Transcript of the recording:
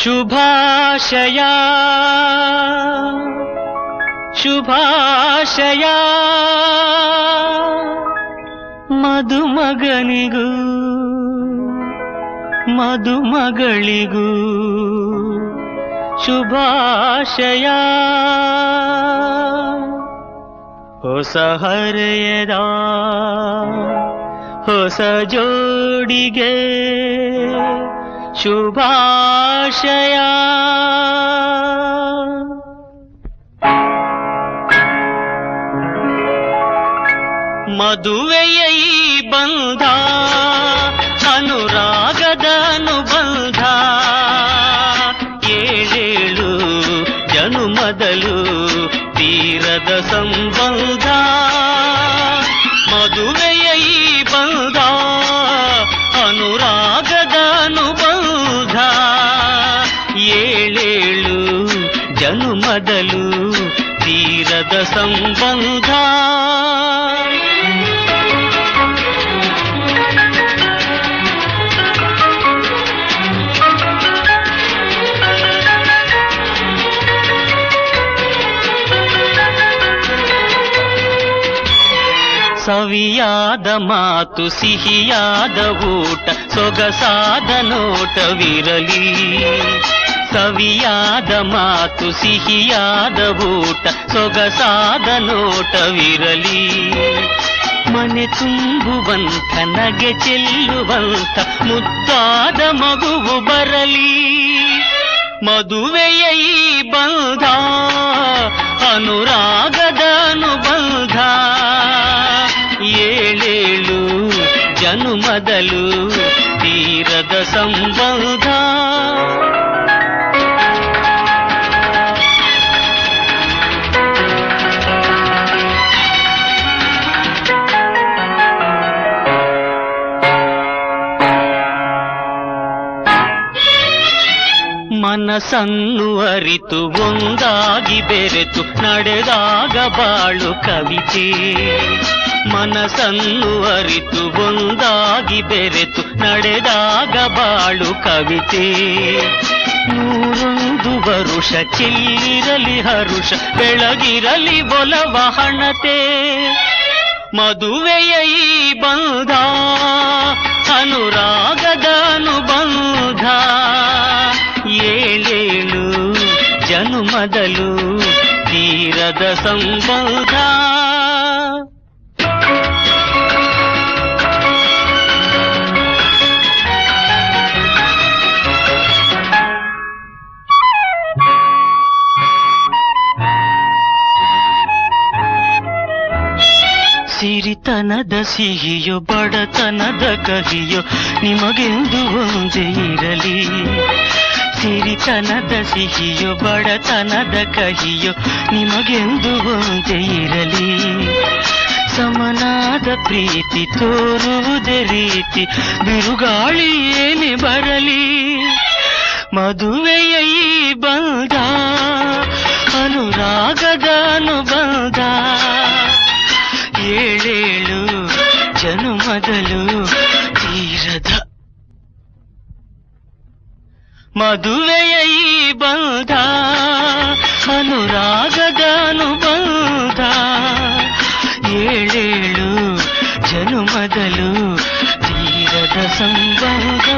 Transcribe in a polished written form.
ಶುಭಾಶಯ ಶುಭಾಶಯ ಮದುಮಗನಿಗೂ ಮದುಮಗಳಿಗೂ ಶುಭಾಶಯ. ಹೊಸ ಹರೆಯದ ಹೊಸ ಜೋಡಿಗೆ ಶುಭಾಶಯ. ಮದುವೆಯ ಈ ಬಂಧ ಅನುರಾಗದ ಅನುಬಂಧ, ಏಳೇಳು ಜನುಮದಲು ತೀರದ ಸಂಬಂಧ. ಮದುವೆಯ ಈ ಬಂಧ ಅನುರಾಗದ ಅನುಬಂಧ, ಏಳೇಳು ಜನುಮದಲು ತೀರದ ಸಂಬಂಧ. ಸವಿಯಾದ ಮಾತು ಸಿಹಿಯಾದ ಊಟ ಸೊಗಸಾದ ನೋಟವಿರಲಿ. ಸವಿಯಾದ ಮಾತು ಸಿಹಿಯಾದ ಊಟ ಸೊಗಸಾದ ನೋಟವಿರಲಿ. ಮನೆ ತುಂಬುವಂಥ ನಗೆ ಚೆಲ್ಲುವಂಥ ಮುದ್ದಾದ ಮಗುವು ಬರಲಿ. ಮದುವೆಯ ಈ ಬಂಧ ಅನುರಾಗದ ಅನುಬಂಧ, ಏಳೇಳು ಜನುಮದಲು ತೀರದ ಸಂಬಂಧ. ಮನಸ್ಸನ್ನು ಅರಿತು ಒಂದಾಗಿ ಬೆರೆತು ನಡೆದಾಗ ಬಾಳು ಕವಿತೆ. ಮನಸ್ಸನ್ನು ಅರಿತು ಒಂದಾಗಿ ಬೆರೆತು ನಡೆದಾಗ ಬಾಳು ಕವಿತೆ. 101 ವರುಷ ಚಿಲ್ಲಿರಲಿ ಹರುಷ ಬೆಳಗಿರಲಿ ಒಲವ ಹಣತೆ. ಮದುವೆಯ ಈ ಬಂಧ ಅನುರಾಗದ ಅನುಬಂಧ, ಏಳೇಳು ಜನುಮದಲು ತೀರದ ಸಂಬಂಧ. ಸಿರಿತನದ ಸಿಹಿಯೋ ಬಡತನದ ಕಹಿಯೋ ನಿಮಗೆಂದು ಒಂದೇ ಇರಲಿ. ಸಿರಿತನದ ಸಿಹಿಯೋ ಬಡತನದ ಕಹಿಯೋ ನಿಮಗೆಂದು ಒಂದೇ ಇರಲಿ. ಸಮನಾದ ಪ್ರೀತಿ ತೋರುವುದೇ ರೀತಿ ಬಿರುಗಾಳಿ ಏನೇ ಬರಲಿ. ಮದುವೆಯ ಈ ಬಂಧ ಅನುರಾಗದ ಅನುಬಂಧ, ಏಳೇಳು ಜನುಮದಲು ತೀರದ. ಮದುವೆಯ ಈ ಬಂಧ ಅನುರಾಗದ ಅನುಬಂಧ, ಏಳೇಳು ಜನುಮದಲು ತೀರದ ಸಂಬಂಧ.